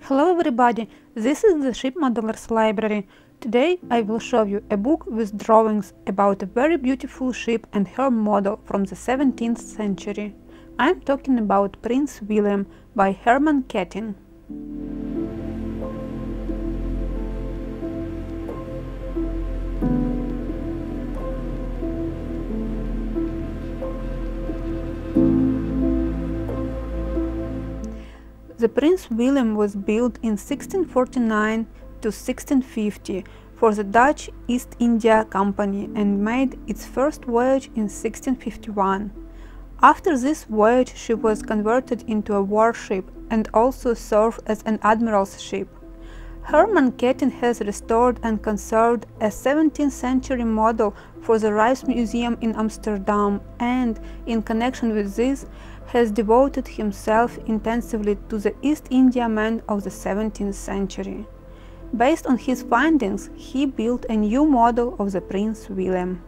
Hello everybody, this is the Ship Modelers Library. Today I will show you a book with drawings about a very beautiful ship and her model from the 17th century. I'm talking about Prince William by Herman Ketting. The Prince William was built in 1649 to 1650 for the Dutch East India Company and made its first voyage in 1651. After this voyage she was converted into a warship and also served as an admiral's ship. Herman Ketting has restored and conserved a 17th century model for the Rijksmuseum in Amsterdam and, in connection with this, has devoted himself intensively to the East Indiamen of the 17th century. Based on his findings, he built a new model of the Prince William.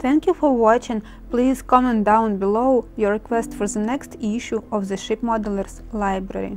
Thank you for watching. Please comment down below your request for the next issue of the Ship Modelers Library.